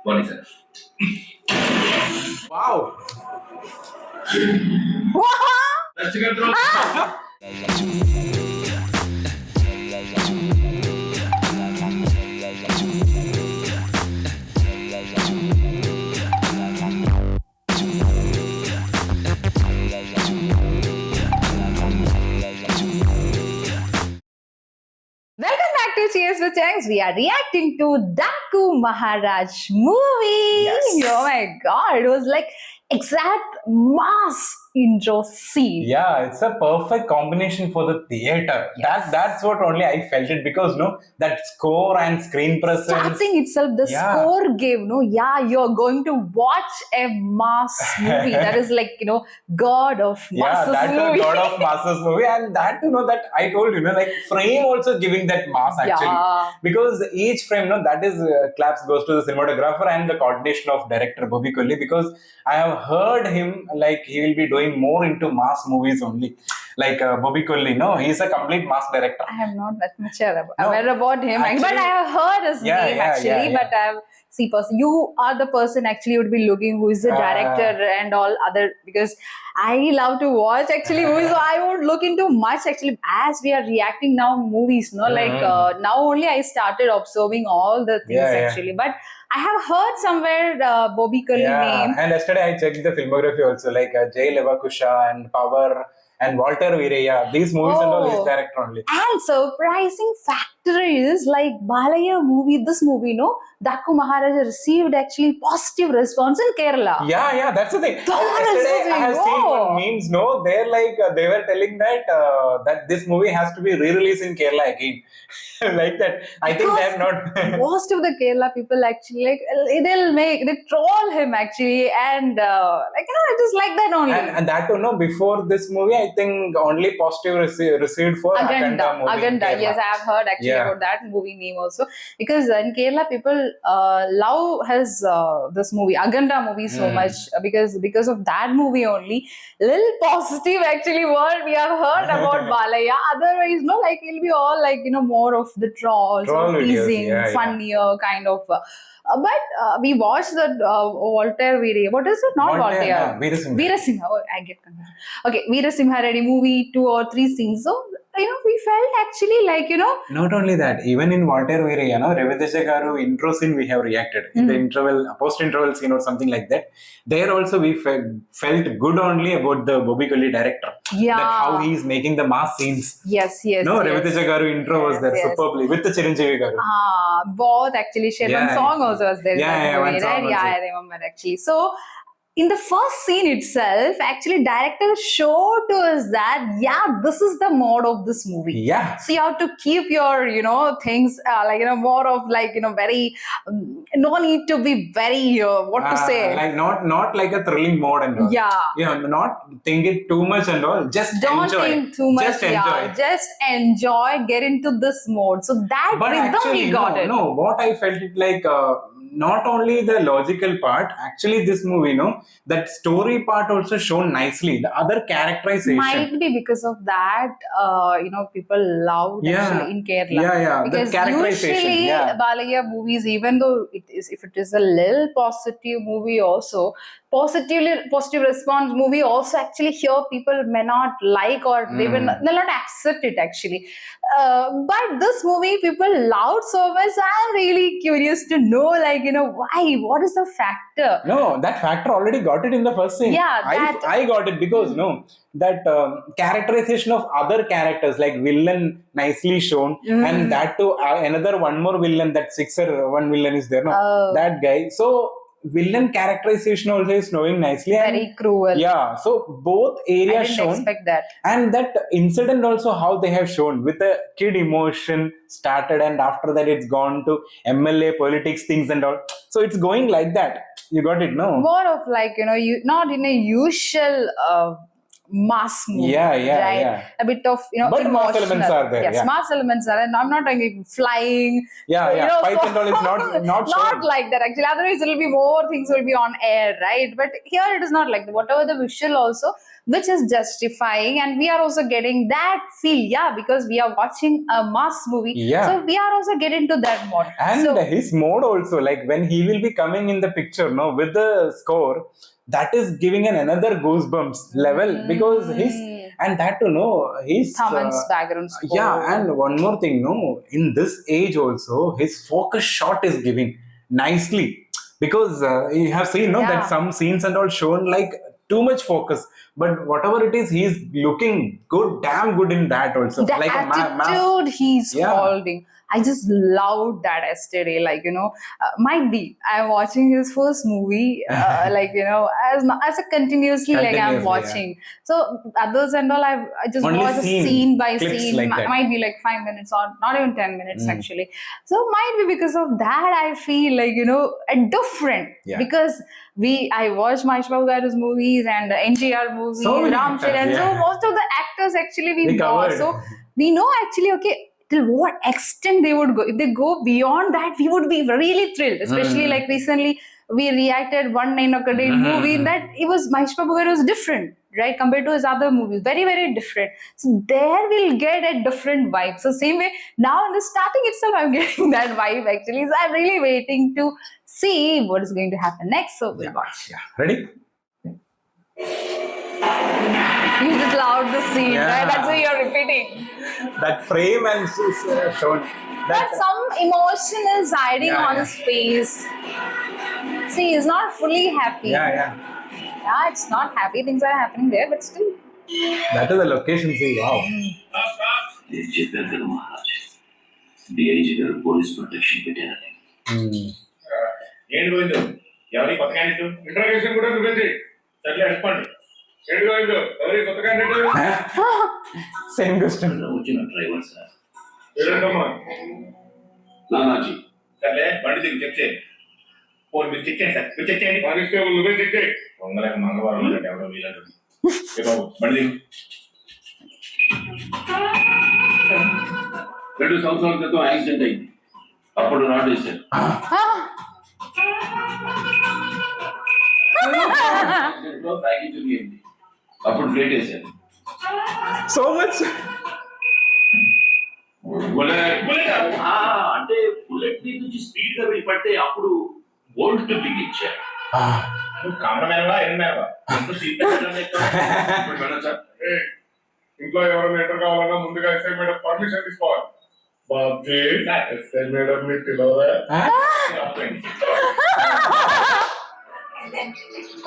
Body size. Wow. Best control. Welcome back to Cheers with Changs. We are reacting to Daku Maharaj movie. Yes. Oh my god, it was like exact mass intro scene. Yeah, it's a perfect combination for the theater. Yes. That's what only I felt it because no, that score and screen presence. Starting itself, the Yeah. score gave you're going to watch a mass movie that is like god of Yeah, masses that's movie. a God of Masses movie, and that that I told like frame also giving that mass actually Yeah. because each frame, that is claps goes to the cinematographer and the coordination of director Bobby Colli because I have heard him like he will be doing more into mass movies only, like Bobby Colli. No, he's a complete mass director. I am not that much aware No, about him, but actually- I have heard his Yeah, name yeah, actually. yeah, yeah. But I have see person. You are the person actually would be looking who is the director and all other because I love to watch actually movies. So I won't look into much actually as we are reacting now movies. No, like now only I started observing all the things Yeah, yeah. actually. But I have heard somewhere Bobby Colli name. And yesterday I checked the filmography also, like Jay Levakusha and Power and Walter Veeraya. These movies and all Oh. his director only. And surprising factor is like Balaya movie, this movie, no, Daku Maharaja received actually positive response in Kerala. Yeah, that's the thing. That is Yesterday the I have thing, seen oh. one memes. No, they're like they were telling that this movie has to be re-released in Kerala again, like that. I think they have not. Most of the Kerala people actually like they troll him actually, and it is like that only. And that before this movie, I think only positive received for Aganda movie. in Aganda. Kerala. Yes, I have heard actually Yeah. about that movie name also because in Kerala people love his this movie Aganda movie so much because of that movie only. Little positive actually word we have heard about Balaya. Otherwise, no, like it'll be all like more of the trolls Troll or videos, teasing, yeah. funnier kind of. But we watched that Walter Veere. What is it? Not Walter. Veerasimha. Veerasimha. Oh, I get confused. Okay, Veerasimha Reddy movie, 2 or 3 scenes. So we felt actually like Not only that, even in Walter Veeraya, Revitesh Garu intro scene we have reacted in the interval, post-interval scene or something like that. There also we felt good only about the Bobby Colli director. Yeah. That how he is making the mass scenes. Yes. No, yes. Revitesh Garu intro was there Yes. superbly with the Chiranjeevi Garu. Both actually. One Yeah. song also was there. in Yeah, that yeah, movie, one song right? Yeah, also. I remember actually. So in the first scene itself, actually director showed to us that this is the mode of this movie. Yeah. So you have to keep your things more of very no need to be very what to say. Like not like a thrilling mode and all. Yeah. Not think it too much and all. Just Don't enjoy. think too much. Just enjoy. Just enjoy. Get into this mode. So that But rhythm actually, we got it. no, what I felt it like not only the logical part, actually this movie, that story part also shown nicely. The other characterization. Might be because of that, people loved actually in Kerala. Yeah. The Because characterization. usually Yeah. Balaya movies, even though if it is a little positive movie, also positive response movie, also actually here people may not like or they'll not accept it actually. But this movie people loved so much. I'm really curious to know, why? What is the factor? No, that factor already got it in the first scene. Yeah, that- I got it because that characterization of other characters like villain nicely shown, and that too another one more villain, that Sixer one villain is there. No, that guy. So villain characterization also is knowing nicely. Very cruel. Yeah, so both I areas didn't shown. expect that. And that incident also how they have shown with the kid emotion started and after that it's gone to MLA politics things and all. So it's going like that. You got it, no? More of you not in a usual mass movie. Yeah, right? yeah. A bit of But mass emotional. elements are there, Yes, yeah. mass elements are, and I'm not talking flying. Yeah. Fight and all is not shown. like that actually. Otherwise, it'll be more things will be on air, right? But here it is not like that. Whatever the visual also, which is justifying, and we are also getting that feel, yeah, because we are watching a mass movie. Yeah. So we are also getting to that mode. And So his mode also, like when he will be coming in the picture, no, with the score, that is giving another goosebumps level, because he's, and that to know he's Thaman's background score. yeah. And one more thing, no, in this age also his focus shot is giving nicely, because you have seen, no, that Yeah. some scenes and all shown like too much focus, but whatever it is, he's looking good, damn good in that also, The like a attitude he's Yeah. holding, I just loved that yesterday. Like, you know, might be I'm watching his first movie, like, you know, as a continuously, like I'm Continuously, watching. So others and all, I just Only watch a scene, scene by clips scene. like that. Might be like 5 minutes or not even 10 minutes actually. So might be because of that I feel like, you know, different. Yeah. Because I watched Mahesh Babu Garu's movies and NTR movies, So many Ram actors, Charan. yeah. So most of the actors actually we We know. covered. So we know actually, okay, till what extent they would go. If they go beyond that, we would be really thrilled. Especially like recently, we reacted one Nainokade movie that it was Mahesh Babu Garu was different, right, compared to his other movies. Very, very different. So there we'll get a different vibe. So same way, now in the starting itself, I'm getting that vibe actually. So I'm really waiting to see what is going to happen next. So we'll watch. Yeah, ready? You just loved the scene, Yeah. right? That's why you're repeating. That frame and shown But that. some emotion is hiding Yeah, on yeah. his face. See, he's not fully happy. Yeah, Yeah, it's not happy things are happening there, but still. that is the location. See, wow. నేను చెప్పాను కదా Maharaj, DIG గారు police protection పెట్టారని. ఏంటి గోవిందు, ఎవరి కొత్త candidate? Interrogation కూడా నువ్వే చేయి. సర్లే రెస్పాండ్. ఏంటి గోవిందు, ఎవరి కొత్త క్యాండిడేట్? Same question. వచ్చిన డ్రైవర్ సార్. ఏంటమ్మా? నానాజీ. సర్లే బండి దిగు, చెక్ చేయి. ఫోన్ మీరు చెక్ చేయండి సార్, మీరు చెక్ చేయండి. కానిస్టేబుల్ నువ్వే చెక్ చేయి. దొంగలకు మంగళవారం ఉన్నట్టు ఎవరో వీలంటుంది. ఏ బాబు బండి దిగు. 2 సంవత్సరాల క్రితం యాక్సిడెంట్ అయింది, అప్పుడు రాడ్ వేశారు. యాక్సిడెంట్ లో ప్యాకేజ్ అయింది, అప్పుడు ప్లేట్ వేశారు. So much. అంటే బుల్లెట్ నుంచి స్పీడ్ గా వెళ్ళి పడితే అప్పుడు బోల్ట్ బిగించారు. నువ్వు కామరమేనవా ఎన్నమేనవా? ఇంకో ఎవరైనా ఎంటర్ కావాలన్నా ముందుగా ఎస్ఐ మేడం పర్మిషన్ తీసుకోవాలి. బాబీ ఎస్ఐ మేడం మీరు పిలవరా?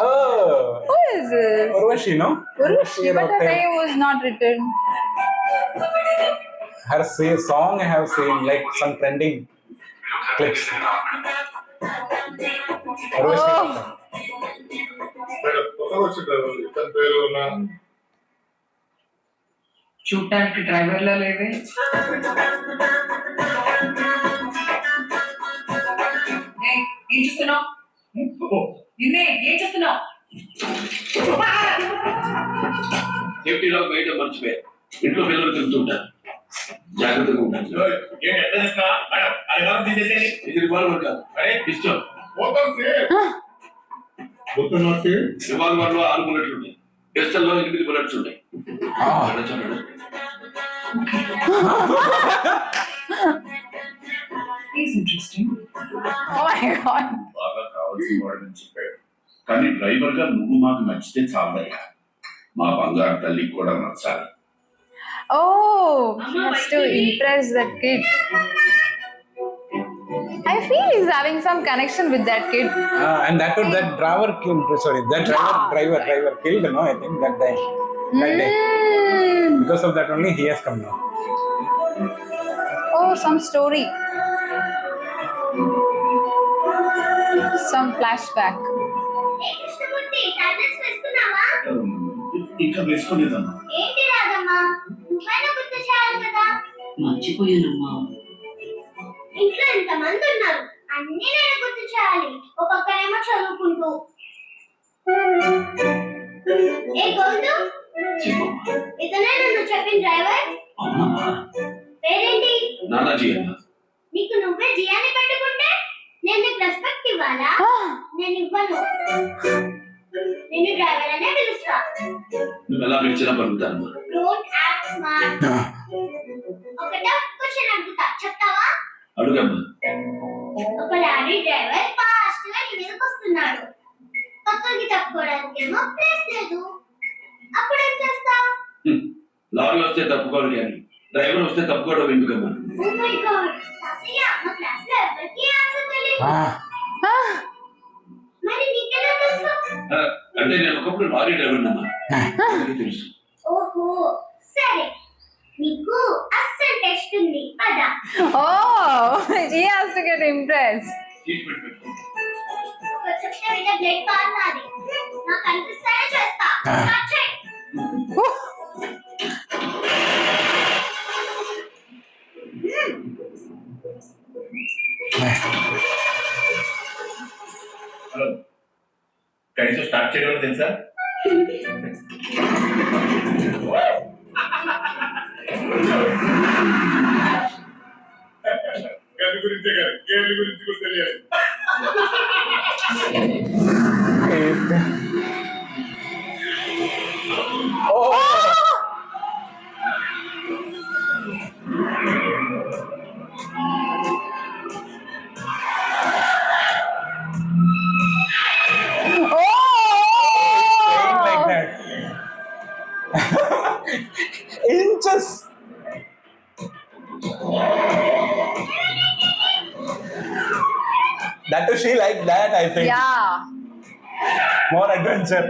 Oh. Who is this? Urvashi, no? Urvashi, but the name was not written. Her song I have seen, like some trending clips. Urvashi. Oh. కొత్తగా వచ్చింటారు, ఇతని పేరు చూడటానికి డ్రైవర్లా లేవే. ఏయ్, ఏం చూస్తున్నావు? నిన్నే ఏం చూస్తున్నావు? సేఫ్టీ లాక్ వేయడం మర్చిపోయారు, ఇంట్లో పిల్లలు తిరుగుతుంటారు, జాగ్రత్తగా ఉంటారు. ఇది రివాల్వర్ కాదు, పిస్టల్. రివాల్వర్ లో 6 బుల్లెట్లు ఉంటాయి, పిస్టల్ లో 8 బుల్లెట్స్ ఉంటాయి. He's interesting. Oh my god. బాగా కావాల్సిన వాడిని చెప్పాడు, కానీ డ్రైవర్ గా నువ్వు మాకు నచ్చితే చాలయ్యా, మా బంగారు తల్లికి కూడా నచ్చాలి. Oh, he has to impress that kid. I feel he's having some connection with that kid. And that driver killed. Sorry, that driver killed. No, I think that day. Because of that only he has come now. Oh, some story. Some flashback. Krishnamurthy tablets వేసుకున్నావా? ఇంకా వేసుకోలేదమ్మా. ఏంటి రాదమ్మా, నువ్వైనా గుర్తు చేయాలి కదా. మర్చిపోయానమ్మా. ఇంట్లో ఎంతమంది ఉన్నారు, అన్ని నేను గుర్తు చేయాలి. ఒక్కొక్కరేమో చదువుకుంటూ. ఏ గోవిందు, చెప్పమ్మా. ఇతనే నన్ను చెప్పిన డ్రైవర్? అవునమ్మా. పేరేంటి? నానాజీ అన్న. నీకు నువ్వే జియాని పెట్టుకుంటే నేను నీకు రెస్పెక్ట్ ఇవ్వాలా? నేను ఇవ్వను. నేను డ్రైవర్ అనే పిలుస్తా. నువ్వు ఎలా పిలిచినా పలుకుతాను. Don't act smart. ఒక టఫ్ క్వశ్చన్ అడుగుతా, చెప్తావా? అడుగమ్మా. ఒక లారీ డ్రైవర్ ఫాస్ట్ గా నీ మీదకి వస్తున్నాడు. పక్కకి తప్పుకోవడానికి ఏమో ప్లేస్ లేదు. అప్పుడు ఏం చేస్తావు? లారీ వస్తే తప్పుకోవడం కానీ డ్రైవర్ వస్తే తప్పుకోవడం ఎందుకమ్మా? ఓ మై గాడ్, తాతయ్య మా క్లాస్ లో ఎవరికీ ఆన్సర్ తెలియదు. మరి నీకెలా తెలుసు? అంటే నేను ఒకప్పుడు లారీ డ్రైవర్ అమ్మా, తెలుసు. ఓహో సరే, నీకు అస్సలు టెస్ట్ ఉంది పద. Oh, she has to get impressed. Treatment పెట్టుకో. ఒక చెప్తే వినే బ్లడ్ పారాలి. నాకు అనిపిస్తానే చేస్తా. స్టార్ట్ చేయి. హలో, కనీసం స్టార్ట్ చేయడం తెలుసా? గది గురించే కాదు, గేర్ల గురించి కూడా తెలియాలి. Like that. Inches. That too, she like that, I think. Yeah. More adventure.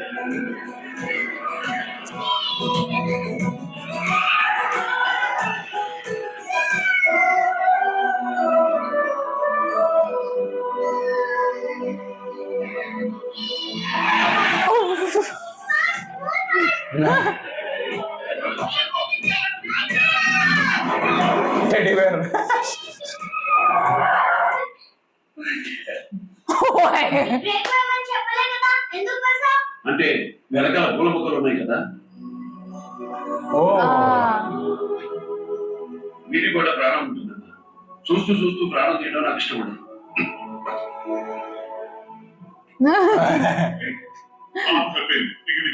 Teddy bear. Break వేయమని చెప్పలే కదా, ఎందుకు వేసావ్? అంటే వెనకాల పూల మొక్కలు ఉన్నాయి కదా, Oh. వీటికి కూడా ప్రాణం ఉంటుందమ్మా. చూస్తూ చూస్తూ ప్రాణం తీయడం నాకు ఇష్టం ఉండదు.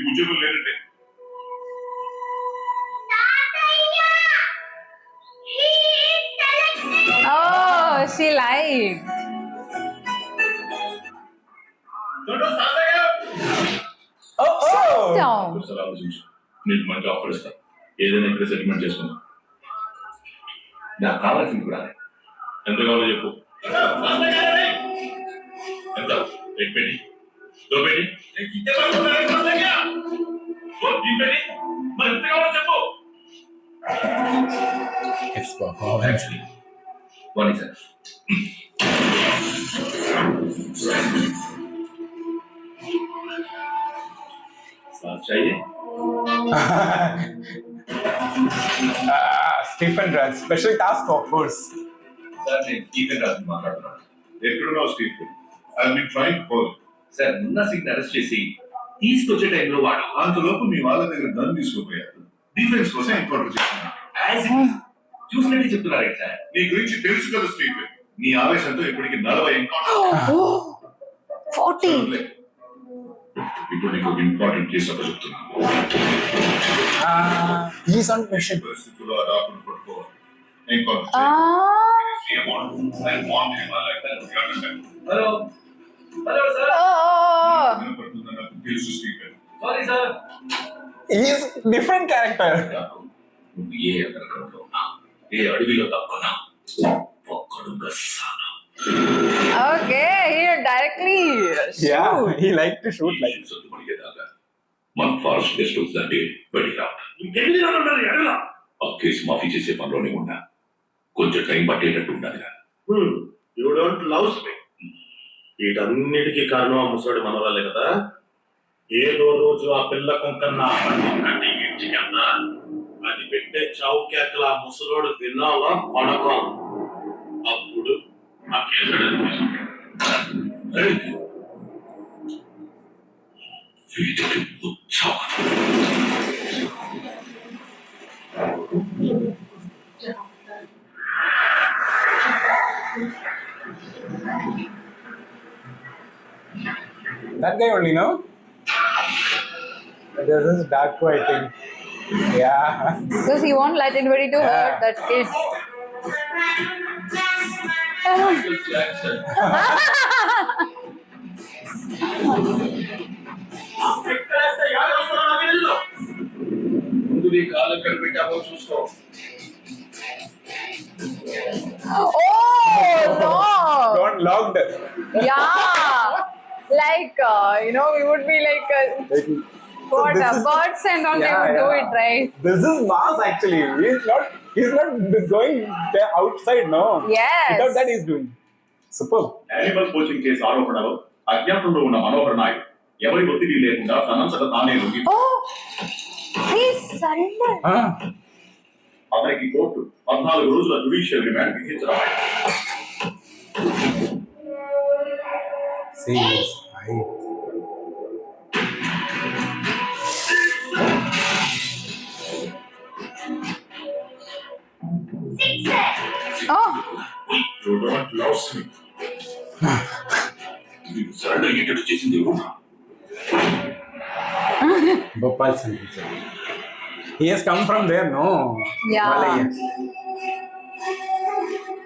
ఉద్యోగం లేనంటే తాతయ్య, he is selected. Oh, she liked. Down. ఆలోచించు, నీకు మంచి ఆఫర్ ఇస్తా, ఏదైనా ఇక్కడ సెటిల్మెంట్ చేసుకుందాం. నాకు కావాల్సింది కూడా ఎంత కావాలో చెప్పు. ఎంత? एक पेटी, 2 पेटी, మరి ఎంత కావాలో చెప్పు. It's performance. One sir. साथ चाहिए? Stephen Rudd, Special Task Force. Sir నేను స్టీఫెన్ రాజు మాట్లాడుతున్నాను. ఎక్కడున్నావు Stephen? I mean trying to call. Sir Munna Singh arrest చేసి తీసుకొచ్చే టైంలో వాడు అంతలోపు మీ వాళ్ళ దగ్గర గన్ తీసుకుపోయారు. డిఫెన్స్ కోసం ఎన్కౌంటర్ చేస్తున్నారు. చూసినట్టే చెప్తున్నారు సార్. నీ గురించి తెలుసు కదా స్టీఫెన్. నీ ఆవేశంతో ఇప్పటికి 40 ఎన్కౌంటర్. 40. ఇప్పుడు నీకు ఒక ఇంపార్టెంట్ కేసు అప్ప చెప్తున్నాను. He's on mission. పరిస్థితుల్లో రాకుండా పట్టుకోవాలి. Encounter hello hello sir. Oh. తెలుసు Stephen. Sorry sir. He's different character. నువ్వు ఏ ఎక్కడికో ఉన్నా, ఏ అడవిలో తక్కున్నా ఒక్కడుగా సానా. Okay, he directly Yeah, shoot. he liked to shoot like. సొంతమడిగేదాకా మన ఫారెస్ట్ గెస్ట్ హౌస్ దాన్ని బయటికి ఇంకెన్ని దినాలు ఉండాలి అడవిలో? ఆ కేసు మాఫీ చేసే పనిలోనే ఉన్నా. కొంచెం టైం పట్టేటట్టు ఉండాలి. You don't loves me. వీటన్నిటికీ కారణం ఆ ముసడి మనవాళ్ళే కదా. ఏదో రోజు ఆ పిల్ల కుంకన్నా అది పెట్టే చావు కేకల ఆ ముసలోడు తినాలా పడకం. అప్పుడు ఆ కేసు వీటికి ఉత్సాహం. That guy only, no? This is Daku, I think. Yeah. Because he won't let anybody to hurt that kid. ముందు నీ కాళ్ళు ఎక్కడ పెట్టామో చూసుకో. Oh no! Got locked. Yeah, like we would be like what this is- birds and all. They Yeah, would do yeah. it, right? This is Mars actually. He's not going there outside, no. Yes. Without that he's doing. Superb. Animal coaching case ఆరోపణలో అజ్ఞాతంలో ఉన్న మనోహర్ నాయుడు ఎవరి ఒత్తిడి లేకుండా తనంతట తానే లొంగి Oh, he's surrendered. Ah. అతనికి కోర్టు 14 రోజుల జ్యుడిషియల్ రిమాండ్ విధించడం See this. Sixer. Oh, you don't love మీ నీకు సరెండర్ అయ్యేటట్టు చేసింది ఎవరు? Bhopal Central. He has come from there, no? Yeah. Malaya.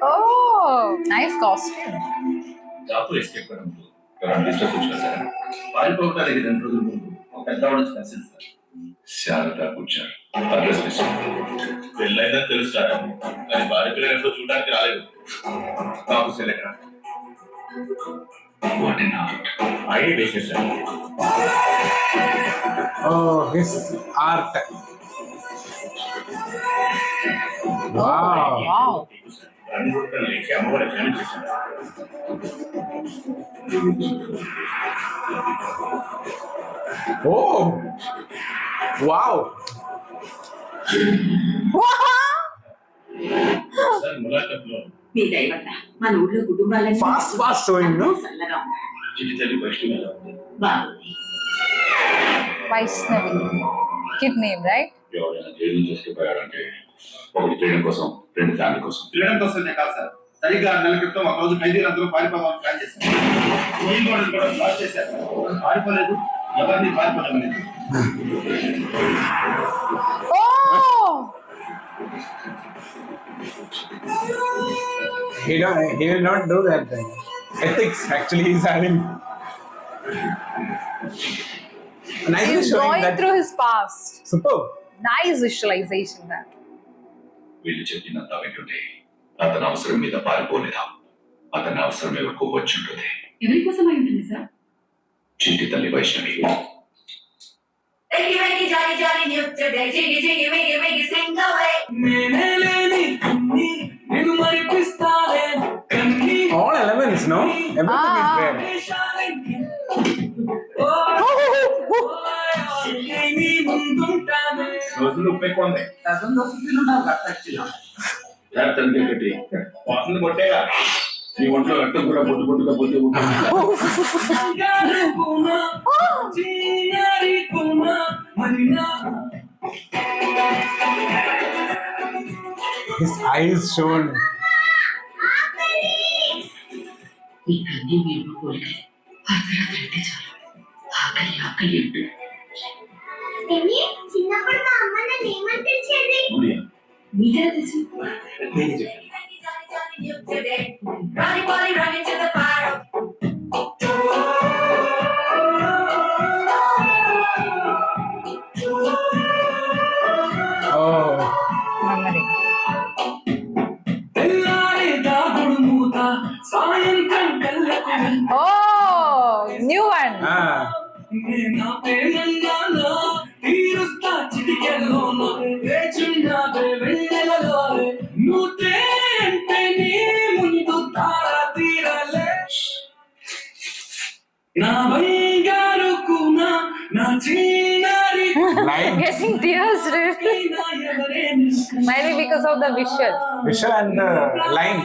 oh, nice costume. Job escape అవ్వడంతో ఎవరైనా డిస్టర్బ్ వచ్చేసారా? పారిపోవడానికి 2 రోజుల ముందు ఒక పెద్దవాడు వచ్చి కలిసిస్తారు. శారదా కూర్చారు. అడ్రస్ తీసుకో. పెళ్ళైనా తెలుస్తారా కానీ భార్య పిల్లలు ఎంతో చూడడానికి రాలేదు. బాబు select what in art. ID వేసేసాను. Oh, his art. Wow. Wow. అన్ని కూడా లేచి అమ్మవారి ధ్యానం చేశాను. Oh. Wow. సార్ ములాఖత్లో మీ దయవల్ల మన ఊళ్ళో కుటుంబాలన్నీ Fast showing, no? చల్లగా ఉన్నాయి. చిటి తల్లి వైష్ణవి ఎలా ఉంది? బాగుంది. Vaishnavi. Kid name, right? ఎవరైనా జైలు నుంచి ఎస్కేప్ అయ్యారంటే ఒకటి ఫ్రీడమ్ కోసం, 2 ఫ్యామిలీ కోసం. ఫ్రీడమ్ కోసమే కాదు సార్. సరిగ్గా 6 నెలల క్రితం ఒక రోజు ఖైదీలందరూ పారిపోవాలని ప్లాన్ చేశారు. జైలు గోడలు కూడా బ్లాక్ చేశారు. పారిపోలేదు, ఎవరిని పారిపోలేదు. Oh, He will not do that thing. Ethics actually he's having. Nicely he's showing going that. through his past. Superb. Nice visualization there. వీళ్ళు చెప్పినంత వింటుంటే అతని అవసరం మీద పారిపోలేదా? అతని అవసరం ఎవరికో వచ్చి ఉంటుంది. ఎవరి కోసం అయి ఉంటుంది సార్? చిట్టి తల్లి Vaishnavi. All elements, no? Everything is there. రోజులు ఉప్పు ఎక్కువ ఉంది. జాగ్రత్తగా కట్టి వాసన కొట్టేగా. నీ ఒంట్లో రక్తం కూడా బొట్టు బొట్టుగా పోతే His eyes shown. నీకు అన్ని మీరు కోరికలు అర్ధరాత్రి అంటే చాలు. ఆకలి ఆకలి అంటే ఏమి? చిన్నప్పుడు మా అమ్మ నన్ను ఏమని పిలిచేది? మీకెలా తెలుసు? నేను చెప్పాను. Oh. Memory. Oh, new one. Ah. Line. Getting tears, really. Maybe because of the visual. Visual and the line.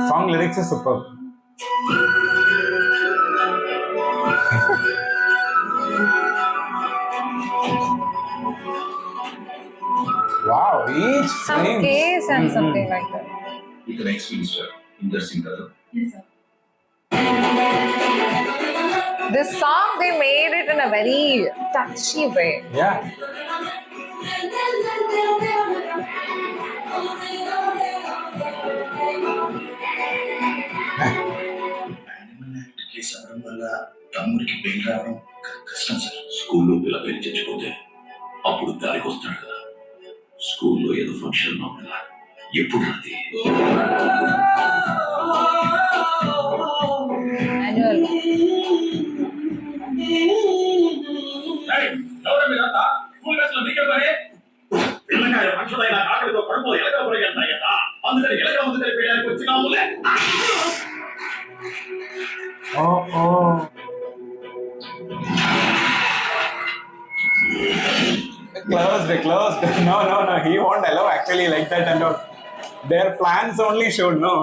Song lyrics is superb. Wow, each Some frame. case and something like that. ఇక next minister Inder Singh గారు. Yes, sir. This song, they made it in a very touchy way. Yeah. Animal act case అవడం వల్ల తమ్ముడికి bail రావడం కష్టం sir. స్కూల్లో పిల్ల పేరు చచ్చిపోతే అప్పుడు దారికి వస్తాడు కదా. స్కూల్లో ఏదో ఫంక్షన్ ఉన్నాం కదా, ఎప్పుడు రాది? Annual. ఎవరు మీరంతా? స్కూల్ బస్సులో మీకే పని? పిల్లకాయ ఫంక్షన్ అయినా ఆకలితో కడుపులో ఎలకల పొరగి వెళ్తాయి కదా, అందుకని ఎలకల ముందు కలిపేయడానికి వచ్చినాములే. Oh. Closed. No. He won't allow actually like that and all. Their plans only showed, no?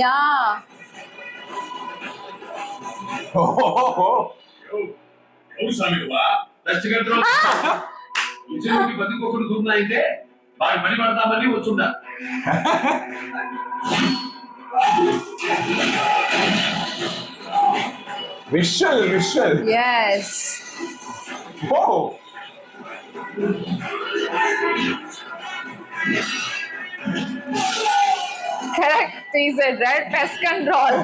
Yeah. Oh. ఎవరు స్వామి నువ్వా? దర్శి గంటలో ఇచ్చేకి బతికోకుండా దూరున్నాయితే వాడి పని పడతామని వచ్చుండా. Visual. Yes. Oh. Correct. He said, right? Pest control.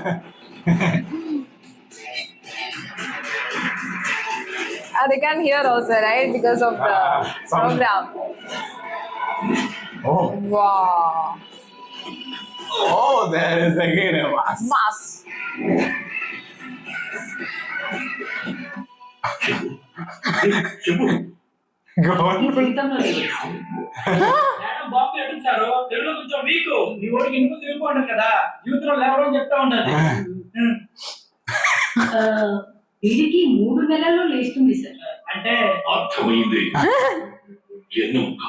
They can hear also, right? Because of the Sound. program. Oh. Wow. Oh, there is again a mask. Mass. చెప్పు. Go on. ఈ జీవితంలో లేదు సార్. మేడం బాబు అడుగుతారు తెలుగులో కొంచెం week మీ ఓడికి ఇనుపు తిరిగి ఉండదు కదా జీవితంలో లేవడం చెప్తా ఉండాలి. వీడికి 3 నెలల్లో లేస్తుంది సార్. అంటే అర్థమైంది. ఎన్నుక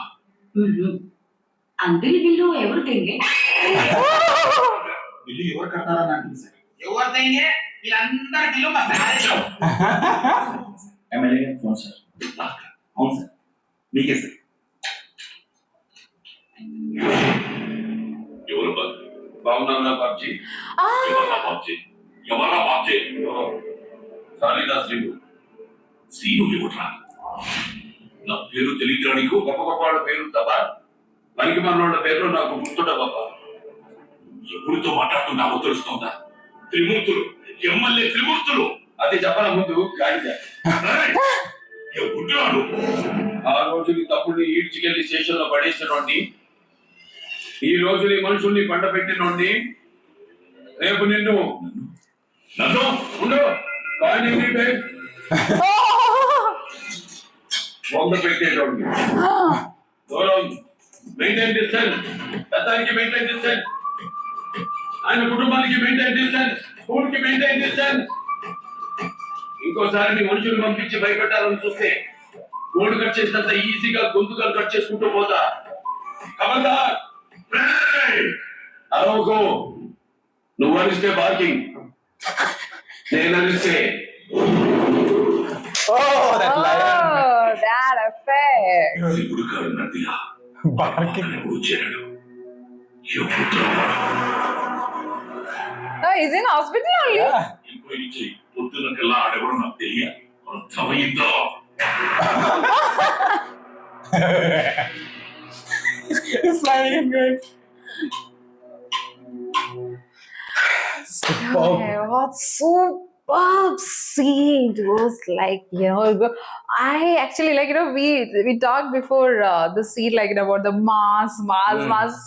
అందరి బిల్లు ఎవరు తెంగే? బిల్లు ఎవరు కడతారని అంటుంది సార్. ఎవరిదైనా వీళ్ళందరి బిల్లు మా సార్. ఎమ్మెల్యే గారికి ఫోన్ సార్. అవును సార్, మీకే సార్. ఎవరు బాబు? బాగున్నా బాబ్జీ? ఎవరా బాబ్జీ? ఎవరా బాబ్జీ? సారీదా శ్రీను. సీను ఎవట్రా? నా పేరు తెలియదురా నీకు? గొప్ప గొప్ప వాళ్ళ పేరు తప్ప పనికి మనోళ్ళ పేర్లు నాకు గుర్తుండవు బాబా. ఎవరితో మాట్లాడుతున్నావో తెలుస్తుందా? త్రిమూర్తులు, ఎమ్మెల్యే త్రిమూర్తులు. అది చెప్పన ముందు గాడిద. ఎవరు? ఆ రోజు నీ తమ్ముడిని ఈడ్చికెళ్లి స్టేషన్ లో పడేసినోడిని, ఈ రోజు నీ మనుషుల్ని పండ పెట్టినోడిని, రేపు నిన్ను నన్ను ఉండు కానీ వంద పెట్టేటోడిని. దూరం మెయింటైన్ డిస్టెన్స్, పెద్దానికి మెయింటైన్ డిస్టెన్స్, ఆయన కుటుంబానికి మెయింటైన్ డిస్టెన్స్, స్కూల్ కి మెయింటైన్ డిస్టెన్స్. ఇంకోసారి నీ మనుషులు పంపించి భయపెట్టాలని చూస్తే గోల్డ్ కట్ చేసినంత ఈజీగా గొంతుకలు కట్ చేసుకుంటూ పోతా. ఖబర్దార్. అరవకు. నువ్వు అరిస్తే బార్కింగ్, నేను అరిస్తే Oh, that lion. Oh, that effect. శివుడు కాడు నదిలా Barking. ఎవరు చేరాడు? ఎవరు రావాడు? Oh, he's in hospital only. Yeah. Enquiry చేయి. పొద్దున్న కల్లా ఆడెవడో నాకు తెలియాలి. అర్థమైందో? He's smiling and going. Superb. Okay, what superb scene. It was like, I actually like, we talked before the scene, like, about the mass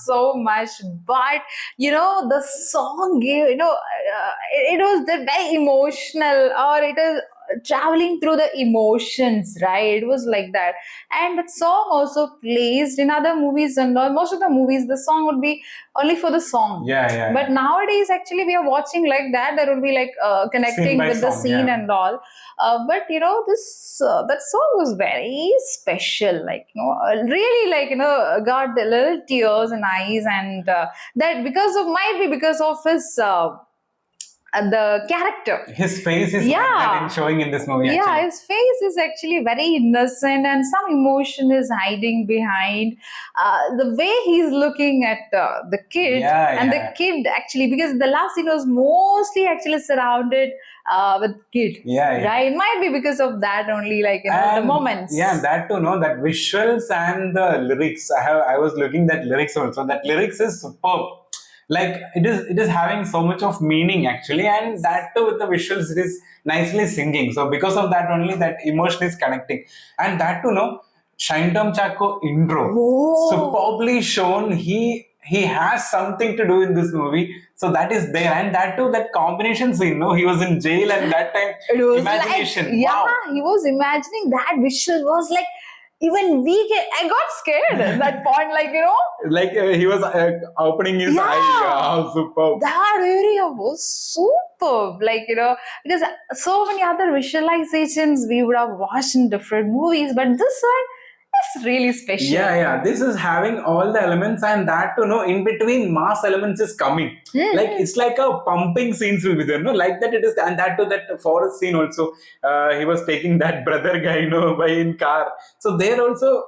so much. But, the song gave, it was the very emotional, or it is traveling through the emotions, right? It was like that. And that song also plays in other movies, and most of the movies, the song would be only for the song. Yeah. But nowadays, actually, we are watching like that. There will be like connecting Scene by with the song, scene yeah. and all. But this that song was very special. Like really, like got the little tears in eyes, and that might be because of his the character. His face is like Yeah. that in showing in this movie. Yeah, Actually. his face is actually very innocent and some emotion is hiding behind. The way he's looking at the kid Yeah, and yeah. the kid actually, because the last scene was mostly actually surrounded with kid. Yeah, yeah. Right? It might be because of that only, like, you know, the And, moments. Yeah, that to know that visuals and the lyrics. I was looking that lyrics also. That lyrics is superb. Like it is having so much of meaning actually, and that too with the visuals it is nicely singing. So because of that only that emotion is connecting, and that to know Shintom Chako intro Oh. superbly shown. He has something to do in this movie, so that is there, and that too that combination scene. No, he was in jail, and that time It was imagination. like, yeah, Wow. he was imagining that visual was like, even I got scared at that point, like, you know, Like he was opening his Yeah. eye. Wow, superb. that area was superb, like, you know, because so many other visualizations we would have watched in different movies, but this one is really special. Yeah, this is having all the elements, and that to know in between mass elements is coming. Like it's like a pumping scenes will be there, no, like that it is, and that to that forest scene also. He was taking that brother guy, by in car. So there also,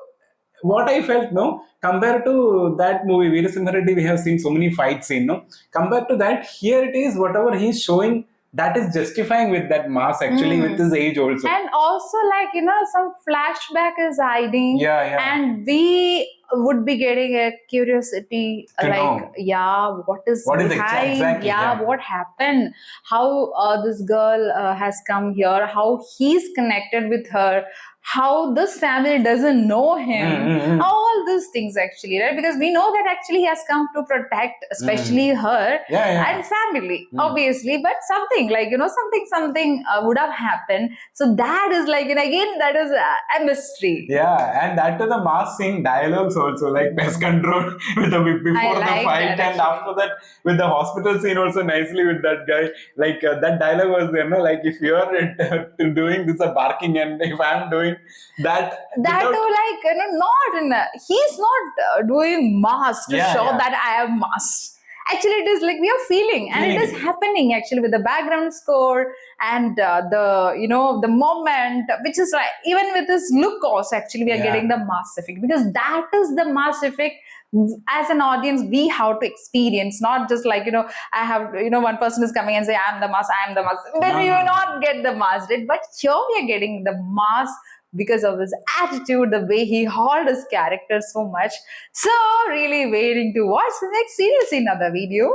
what I felt, no, compared to that movie Veerasimha Reddy, we have seen so many fight scene, no. Compared to that, here it is whatever he's showing, that is justifying with that mass actually with his age also. And also, like, you know, some flashback is hiding. Yeah. And we would be getting a curiosity, To like, know. yeah, what is behind? exactly, yeah. What happened? How this girl has come here? How he's connected with her? How this family doesn't know him? All these things actually, right? Because we know that actually he has come to protect, especially her Yeah. and family, obviously. But something like, you know, something would have happened. So that is like, and again, that is a mystery. Yeah, and that to the mass scene dialogues also, like pest control with the before the like fight, that, and actually. after that with the hospital scene also nicely with that guy. Like that dialogue was there, no? Like if you are doing this, barking, and if I am doing that without- too, like, you know, not in he's not doing mass to Yeah, show yeah. that I am mass. Actually, it is like we are feeling, and it is Feeling. happening actually with the background score and the, you know, the moment, which is like, even with this look also, actually we are Yeah. getting the mass effect, because that is the mass effect as an audience we have to experience, not just like, you know, I have, you know, one person is coming and say I am the mass, then No, you no, will not get the mass, right? But here we are getting the mass because of his attitude, the way he hauled his character so much. So really waiting to watch the next series in another video.